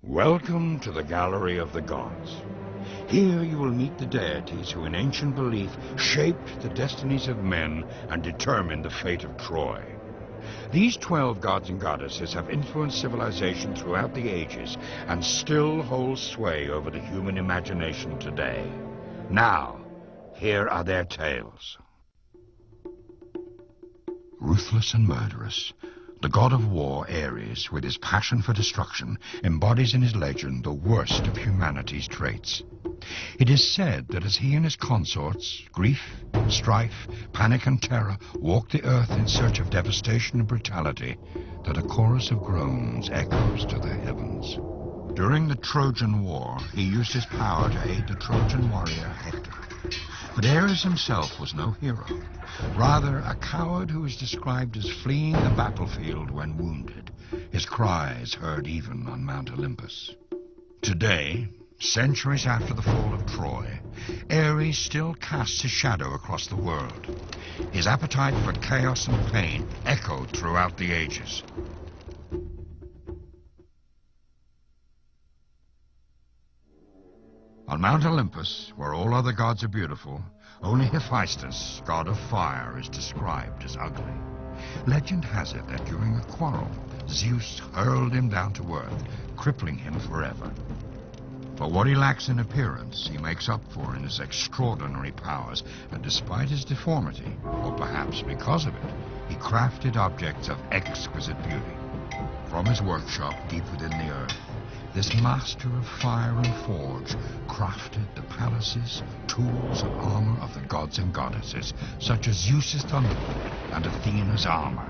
Welcome to the Gallery of the Gods. Here you will meet the deities who in ancient belief shaped the destinies of men and determined the fate of Troy. These 12 gods and goddesses have influenced civilization throughout the ages and still hold sway over the human imagination today. Now, here are their tales. Ruthless and murderous, the god of war, Ares, with his passion for destruction, embodies in his legend the worst of humanity's traits. It is said that as he and his consorts, grief, strife, panic and terror, walk the earth in search of devastation and brutality, that a chorus of groans echoes to the heavens. During the Trojan War, he used his power to aid the Trojan warrior Hector. But Ares himself was no hero, rather a coward who is described as fleeing the battlefield when wounded, his cries heard even on Mount Olympus. Today, centuries after the fall of Troy, Ares still casts his shadow across the world. His appetite for chaos and pain echoed throughout the ages. On Mount Olympus, where all other gods are beautiful, only Hephaestus, god of fire, is described as ugly. Legend has it that during a quarrel, Zeus hurled him down to earth, crippling him forever. For what he lacks in appearance, he makes up for in his extraordinary powers, and despite his deformity, or perhaps because of it, he crafted objects of exquisite beauty. From his workshop deep within the earth, this master of fire and forge crafted the palaces, tools, and armor of the gods and goddesses, such as Zeus's thunderbolt and Athena's armor.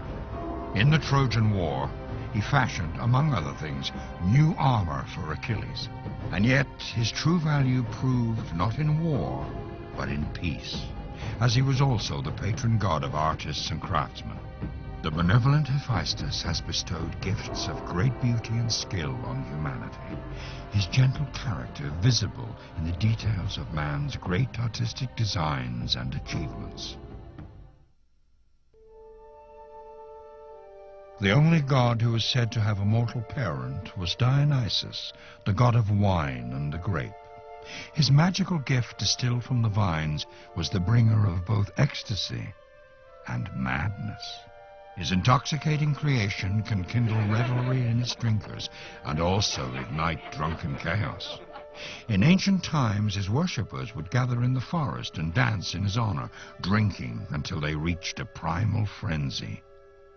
In the Trojan War, he fashioned, among other things, new armor for Achilles. And yet, his true value proved not in war, but in peace, as he was also the patron god of artists and craftsmen. The benevolent Hephaestus has bestowed gifts of great beauty and skill on humanity, his gentle character visible in the details of man's great artistic designs and achievements. The only god who is said to have a mortal parent was Dionysus, the god of wine and the grape. His magical gift distilled from the vines was the bringer of both ecstasy and madness. His intoxicating creation can kindle revelry in its drinkers and also ignite drunken chaos. In ancient times, his worshippers would gather in the forest and dance in his honor, drinking until they reached a primal frenzy.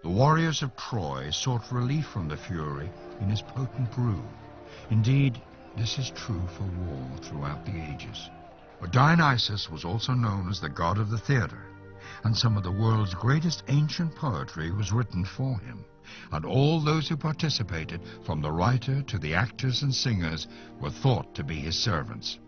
The warriors of Troy sought relief from the fury in his potent brew. Indeed, this is true for war throughout the ages. But Dionysus was also known as the god of the theater, and some of the world's greatest ancient poetry was written for him, and all those who participated, from the writer to the actors and singers, were thought to be his servants.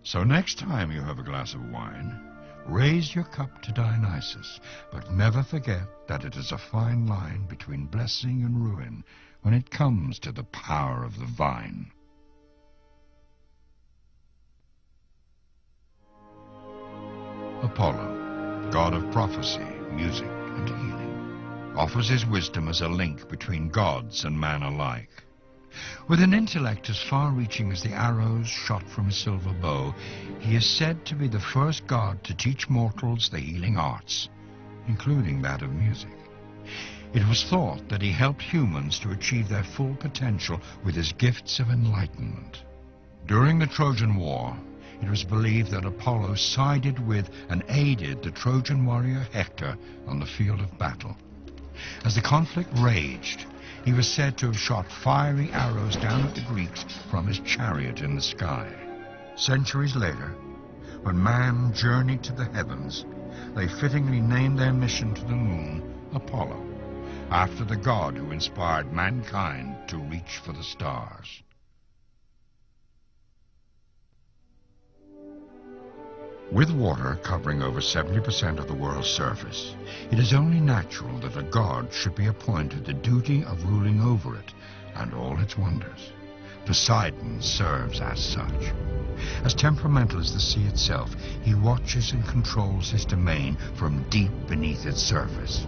So next time you have a glass of wine, raise your cup to Dionysus, but never forget that it is a fine line between blessing and ruin when it comes to the power of the vine. Apollo, god of prophecy, music, and healing, offers his wisdom as a link between gods and man alike. With an intellect as far-reaching as the arrows shot from his silver bow, he is said to be the first god to teach mortals the healing arts, including that of music. It was thought that he helped humans to achieve their full potential with his gifts of enlightenment. During the Trojan War, it was believed that Apollo sided with and aided the Trojan warrior Hector on the field of battle. As the conflict raged, he was said to have shot fiery arrows down at the Greeks from his chariot in the sky. Centuries later, when man journeyed to the heavens, they fittingly named their mission to the moon Apollo, after the god who inspired mankind to reach for the stars. With water covering over 70% of the world's surface, it is only natural that a god should be appointed the duty of ruling over it and all its wonders. Poseidon serves as such. As temperamental as the sea itself, he watches and controls his domain from deep beneath its surface.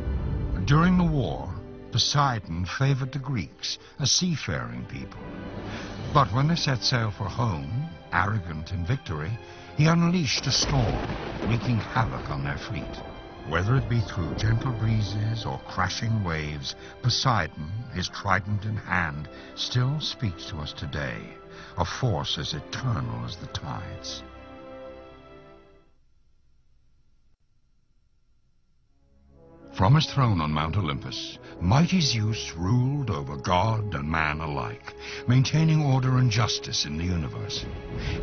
During the war, Poseidon favored the Greeks, a seafaring people. But when they set sail for home, arrogant in victory, he unleashed a storm, wreaking havoc on their fleet. Whether it be through gentle breezes or crashing waves, Poseidon, his trident in hand, still speaks to us today, a force as eternal as the tides. From his throne on Mount Olympus, mighty Zeus ruled over god and man alike, maintaining order and justice in the universe.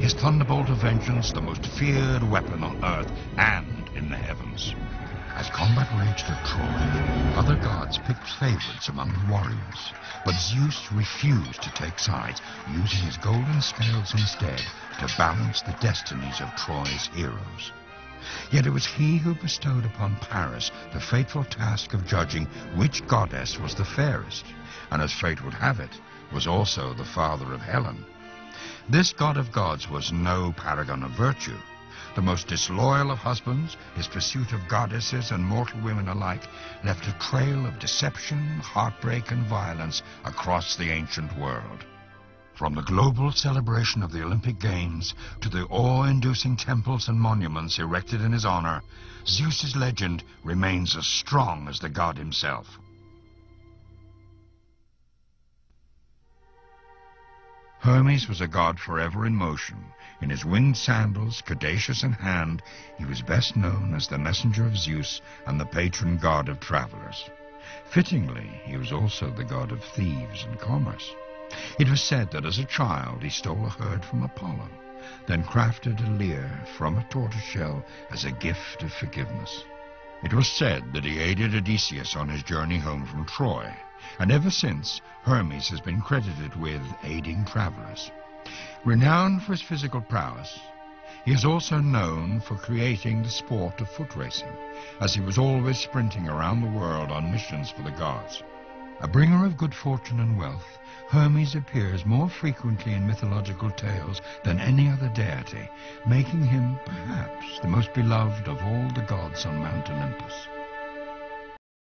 His thunderbolt of vengeance, the most feared weapon on earth and in the heavens. As combat raged at Troy, other gods picked favorites among the warriors, but Zeus refused to take sides, using his golden scales instead to balance the destinies of Troy's heroes. Yet it was he who bestowed upon Paris the fateful task of judging which goddess was the fairest, and as fate would have it, was also the father of Helen. This god of gods was no paragon of virtue. The most disloyal of husbands, his pursuit of goddesses and mortal women alike, left a trail of deception, heartbreak, and violence across the ancient world. From the global celebration of the Olympic Games to the awe-inducing temples and monuments erected in his honor, Zeus's legend remains as strong as the god himself. Hermes was a god forever in motion. In his winged sandals, caduceus in hand, he was best known as the messenger of Zeus and the patron god of travelers. Fittingly, he was also the god of thieves and commerce. It was said that as a child he stole a herd from Apollo, then crafted a lyre from a tortoiseshell as a gift of forgiveness. It was said that he aided Odysseus on his journey home from Troy, and ever since, Hermes has been credited with aiding travelers. Renowned for his physical prowess, he is also known for creating the sport of foot racing, as he was always sprinting around the world on missions for the gods. A bringer of good fortune and wealth, Hermes appears more frequently in mythological tales than any other deity, making him, perhaps, the most beloved of all the gods on Mount Olympus.